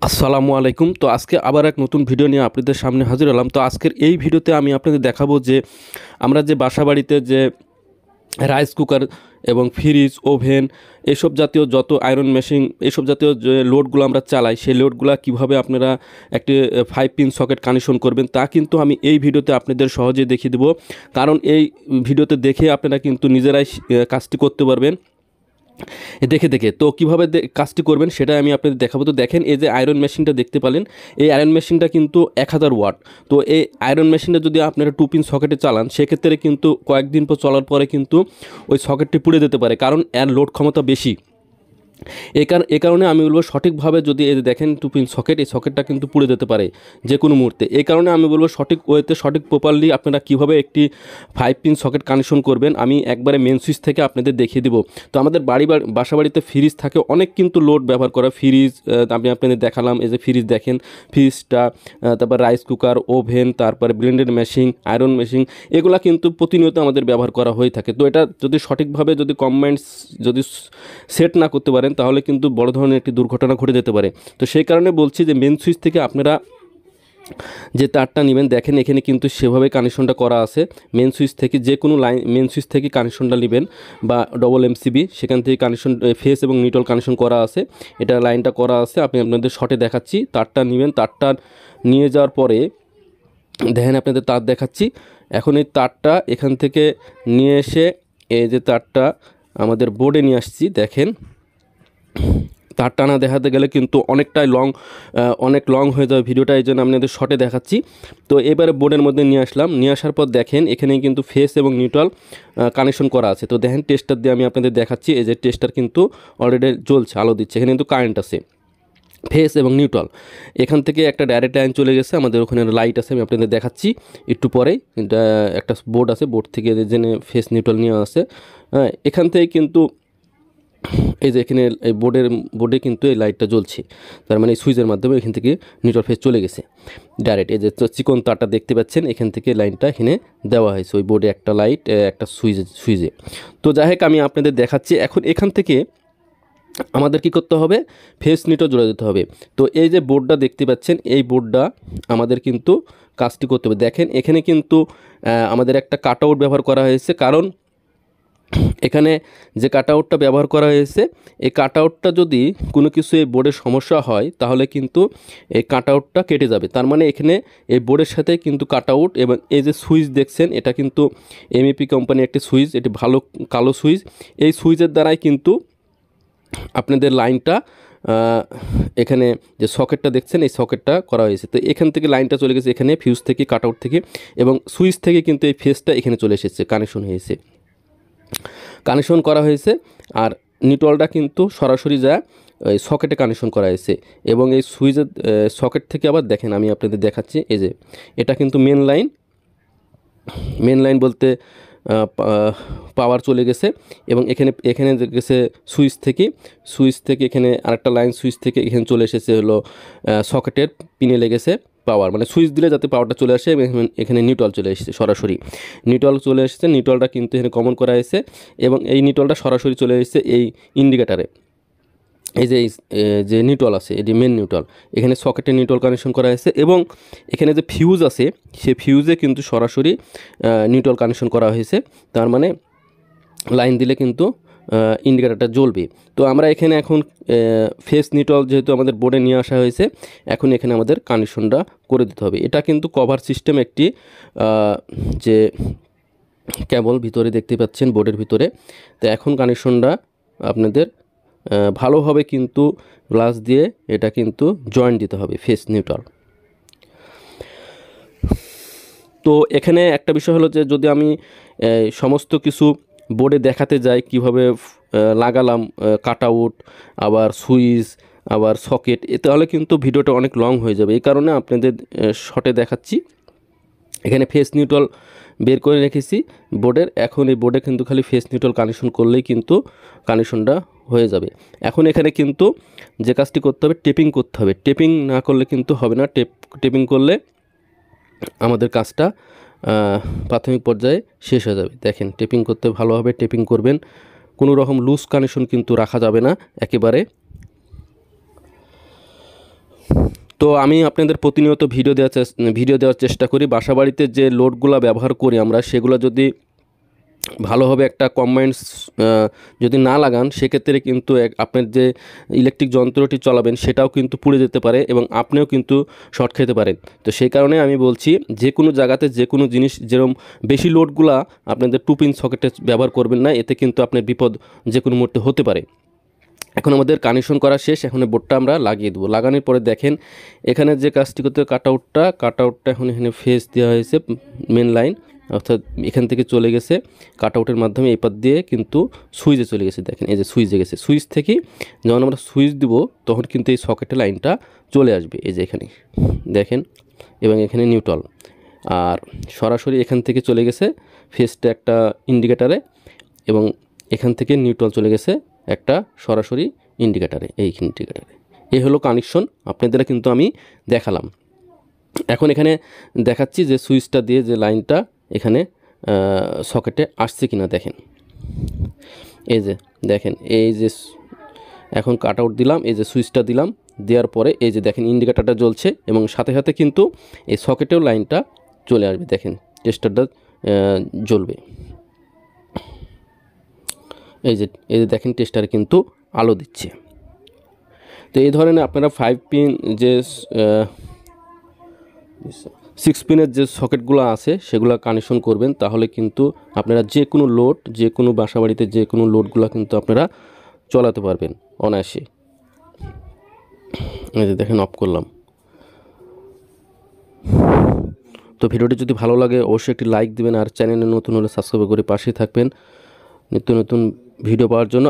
আসসালামু আলাইকুম। তো আজকে আবার এক নতুন ভিডিও নিয়ে আপনাদের সামনে হাজির হলাম। তো আজকের এই ভিডিওতে আমি আপনাদের দেখাবো যে আমরা যে বাসাবাড়িতে যে রাইস কুকার এবং ফ্রিজ, ওভেন এসব জাতীয় যত আয়রন মেশিন এসব জাতীয় যে লোডগুলো আমরা চালাই, সেই লোডগুলো কীভাবে আপনারা একটি 5 পিন সকেট কানেকশন করবেন তা কিন্তু আমি এই ভিডিওতে আপনাদের সহজে দেখিয়ে দেবো। কারণ এই ভিডিওতে দেখে আপনারা কিন্তু নিজেরাই কাজটি করতে পারবেন দেখে দেখে। তো কীভাবে কাজটি করবেন সেটা আমি আপনাদের দেখাবো। তো দেখেন, এই যে আয়রন মেশিনটা দেখতে পেলেন, এই আয়রন মেশিনটা কিন্তু 1000 ওয়াট। তো এই আয়রন মেশিনটা যদি আপনারা 2 পিন সকেটে চালান, সেক্ষেত্রে কিন্তু কয়েকদিন পর চলার পরে কিন্তু ওই সকেটটি পুড়ে যেতে পারে, কারণ এর লোড ক্ষমতা বেশি। এ কারণে আমি বলবো সঠিকভাবে যদি এই যে দেখেন 2 পিন সকেট, এই সকেটটা কিন্তু পুড়ে যেতে পারে যে কোনো মুহূর্তে। এই কারণে আমি বলবো সঠিক ওয়েতে, সঠিক প্রপারলি আপনারা কীভাবে একটি 5 পিন সকেট কানেকশন করবেন আমি একবারে মেন সুইচ থেকে আপনাদের দেখিয়ে দেবো। তো আমাদের বাসা বাড়িতে ফ্রিজ থাকে, অনেক কিন্তু লোড ব্যবহার করা ফ্রিজ, আমি আপনাদের দেখালাম। এই যে ফ্রিজ দেখেন, ফ্রিজটা, তারপর রাইস কুকার, ওভেন, তারপরে ব্লেন্ডার মেশিন, আয়রন মেশিন, এগুলা কিন্তু প্রতিনিয়ত আমাদের ব্যবহার করা হয়ে থাকে। তো এটা যদি সঠিকভাবে যদি কম্বাইন্ড যদি সেট না করতে পারেন, তাহলে কিন্তু বড় ধরনের একটি দুর্ঘটনা ঘটে যেতে পারে। তো সেই কারণে বলছি যে মেন সুইচ থেকে আপনারা যে তারটা নেবেন, দেখেন এখানে কিন্তু সেভাবে কানেকশনটা করা আছে। মেন সুইচ থেকে যে কোনো লাইন, মেন সুইচ থেকে কানেকশনটা নেবেন, বা ডবল এমসিবি সেখান থেকে কানেকশন, ফেস এবং নিউট্রাল কানেকশন করা আছে। এটা লাইনটা করা আছে, আমি আপনাদের শর্টে দেখাচ্ছি। তারটা নেবেন, তারটা নিয়ে যাওয়ার পরে দেখেন আপনাদের তার দেখাচ্ছি। এখন এই তারটা এখান থেকে নিয়ে এসে এই যে তারটা আমাদের বোর্ডে নিয়ে আসছি। দেখেন, তার টানা দেখাতে গেলে কিন্তু অনেক লং হয়ে যাবে ভিডিওটা, এই জন্য আপনাদের শর্টে দেখাচ্ছি। তো এবারে বোর্ডের মধ্যে নিয়ে আসলাম, নিয়ে আসার পর দেখেন এখানে কিন্তু ফেস এবং নিউট্রাল কানেকশন করা আছে। তো দেখেন টেস্টার দিয়ে আমি আপনাদের দেখাচ্ছি। এই যে টেস্টার কিন্তু অলরেডি জ্বলছে, আলো দিচ্ছে, এখানে কিন্তু কারেন্ট আছে। ফেস এবং নিউট্রাল, এখান থেকে একটা ডাইরেক্ট লাইন চলে গেছে, আমাদের ওখানে লাইট আছে, আমি আপনাদের দেখাচ্ছি একটু পরেই। এটা একটা বোর্ড আছে, বোর্ড থেকে জেনে ফেস নিউট্রাল নিয়ে আসে। এখান থেকে কিন্তু এই যে এখানে এই বোর্ডে কিন্তু এই লাইটটা জ্বলছে, তার মানে এই সুইচের মাধ্যমে এখান থেকে নিউট্রাল ফেস চলে গেছে ডাইরেক্ট। এই যে চিকন তারটা দেখতে পাচ্ছেন, এখান থেকে লাইনটা এখানে দেওয়া হয়েছে ওই বোর্ডে, একটা লাইট একটা সুইচে। তো যাই হোক, আমি আপনাদের দেখাচ্ছি। এখন এখান থেকে আমাদের কি করতে হবে, ফেস নিউট্রাল জোড়া দিতে হবে। তো এই যে বোর্ডটা দেখতে পাচ্ছেন, এই বোর্ডটা আমাদের কিন্তু কাজটি করতে হবে। দেখেন এখানে কিন্তু আমাদের একটা কাট আউট ব্যবহার করা হয়েছে, কারণ এখানে যে কাট আউটটা ব্যবহার করা হয়েছে, এই কাট আউটটা যদি কোনো কিছু এই বোর্ডের সমস্যা হয়, তাহলে কিন্তু এই কাট আউটটা কেটে যাবে। তার মানে এখানে এই বোর্ডের সাথে কিন্তু কাট আউট, এবং এই যে সুইচ দেখছেন, এটা কিন্তু এমইপি কোম্পানির একটি সুইচ, এটি ভালো কালো সুইচ। এই সুইচের দ্বারাই কিন্তু আপনাদের লাইনটা, এখানে যে সকেটটা দেখছেন, এই সকেটটা করা হয়েছে। তো এখান থেকে লাইনটা চলে গেছে এখানে ফিউজ থেকে, কাট আউট থেকে, এবং সুইচ থেকে কিন্তু এই ফেসটা এখানে চলে এসেছে, কানেকশন করা হয়েছে। আর নিউট্রালটা কিন্তু সরাসরি যায় এই সকেটে কানেকশন করা হয়েছে। এবং এই সুইচের সকেট থেকে আবার দেখেন, আমি আপনাদের দেখাচ্ছি। এই যে এটা কিন্তু মেন লাইন বলতে পাওয়ার চলে গেছে, এবং এখানে গেছে সুইচ থেকে এখানে আরেকটা লাইন, সুইচ থেকে এখানে চলে এসেছে হলো সকেটের পিনে লেগেছে পাওয়ার, মানে সুইচ দিলে যাতে পাওয়ারটা চলে আসে। এবং এখানে নিউট্রাল চলে এসেছে, সরাসরি নিউট্রাল চলে এসেছে। নিউট্রালটা কিন্তু এখানে কমন করা হয়েছে, এবং এই নিউট্রালটা সরাসরি চলে এসেছে এই ইন্ডিকেটারে। এই যে নিউট্রাল আছে, এটি মেন নিউট্রাল, এখানে সকেটে নিউট্রাল কানেকশন করা হয়েছে। এবং এখানে যে ফিউজ আছে, সে ফিউজে কিন্তু সরাসরি নিউট্রাল কানেকশন করা হয়েছে। তার মানে লাইন দিলে কিন্তু ইন্ডিকেটারটা জ্বলবে। তো আমরা এখানে এখন ফেস নিউট্রাল যেহেতু আমাদের বোর্ডে নিয়ে আসা হয়েছে, এখন এখানে আমাদের কানেকশনটা করে দিতে হবে। এটা কিন্তু কভার সিস্টেম একটি, যে কেবল ভিতরে দেখতে পাচ্ছেন বোর্ডের ভিতরে। তো এখন কানেকশনটা আপনাদের ভালোভাবে কিন্তু গ্লাস দিয়ে এটা কিন্তু জয়েন্ট দিতে হবে, ফেস নিউট্রাল। তো এখানে একটা বিষয় হলো যে যদি আমি সমস্ত কিছু বোর্ডে দেখাতে যাই কিভাবে লাগালাম, কাট আউট, আবার সুইচ, আবার সকেট, তাহলে কিন্তু ভিডিওটা অনেক লং হয়ে যাবে। এই কারণে আপনাদের শর্টে দেখাচ্ছি। এখানে ফেস নিউট্রাল বের করে রেখেছি বোর্ডের। এখন এই বোর্ডে কিন্তু খালি ফেস নিউট্রাল কানেকশন করলেই কিন্তু কানেকশনটা হয়ে যাবে। এখন এখানে কিন্তু যে কাজটি করতে হবে, টেপিং করতে হবে। টেপিং না করলে কিন্তু হবে না। টেপিং করলে আমাদের কাজটা প্রাথমিক পর্যায়ে শেষ হয়ে যাবে। দেখেন, টেপিং করতে ভালোভাবে টেপিং করবেন, কোনো রকম লুজ কানেকশন কিন্তু রাখা যাবে না একেবারে। তো আমি আপনাদের প্রতিনিয়ত ভিডিও দেওয়ার চেষ্টা করি। বাসাবাড়িতে যে লোডগুলো ব্যবহার করি আমরা, সেগুলো যদি ভালোভাবে একটা কম্বাইন্ডস যদি না লাগান, সেক্ষেত্রে কিন্তু আপনার যে ইলেকট্রিক যন্ত্রটি চালাবেন সেটাও কিন্তু পুড়ে যেতে পারে এবং আপনিও কিন্তু শর্ট খেতে পারেন। তো সেই কারণে আমি বলছি, যে কোনো জায়গাতে যে কোনো জিনিস যেরকম বেশি লোডগুলা আপনাদের 2 পিন সকেটে ব্যবহার করবেন না, এতে কিন্তু আপনার বিপদ যে কোনো মুহূর্তে হতে পারে। এখন আমাদের কানেকশন করা শেষ, এখন বোর্ডটা আমরা লাগিয়ে দেবো। লাগানোর পরে দেখেন এখানে যে কাজটি করতে, কাটআউটটা এখন এখানে ফেস দেওয়া হয়েছে মেন লাইন, অর্থাৎ এখান থেকে চলে গেছে কাটআউটের মাধ্যমে এই পাত দিয়ে কিন্তু সুইচে চলে গেছে। দেখেন এই যে সুইচে গেছে, সুইচ থেকে যখন আমরা সুইচ দিব তখন কিন্তু এই সকেটের লাইনটা চলে আসবে, এই যে এখানে দেখেন, এবং এখানে নিউট্রাল। আর সরাসরি এখান থেকে চলে গেছে ফেসটা একটা ইন্ডিকেটারে, এবং এখান থেকে নিউট্রাল চলে গেছে একটা সরাসরি ইন্ডিকেটারে, এই ইন্ডিকেটারে। এই হলো কানেকশন, আপনাদের কিন্তু আমি দেখালাম। এখন এখানে দেখাচ্ছি যে সুইচটা দিয়ে যে লাইনটা এখানে সকেটে আসছে কিনা। দেখেন এই যে দেখেন, এই যে এখন কাটআউট দিলাম, এই যে সুইচটা দিলাম, দেওয়ার পরে এই যে দেখেন ইন্ডিকেটারটা জ্বলছে এবং সাথে সাথে কিন্তু এই সকেটেও লাইনটা চলে আসবে। দেখেন টেস্টারটা জ্বলবে, এই যে দেখেন টেস্টারে কিন্তু আলো দিচ্ছে। তো এই ধরনের আপনারা 5 পিন যে 6 পিনের যে সকেটগুলো আছে সেগুলো কানেকশন করবেন, তাহলে কিন্তু আপনারা যে কোনো লোড, যে কোনো বাসাবাড়িতে যে কোনো লোডগুলো কিন্তু আপনারা চালাতে পারবেন অনায়াসে। এই যে দেখেন অফ করলাম। তো ভিডিওটি যদি ভালো লাগে অবশ্যই একটি লাইক দিবেন, আর চ্যানেলে নতুন হলে সাবস্ক্রাইব করে পাশেই থাকবেন নিত্য নতুন ভিডিও পাওয়ার জন্য।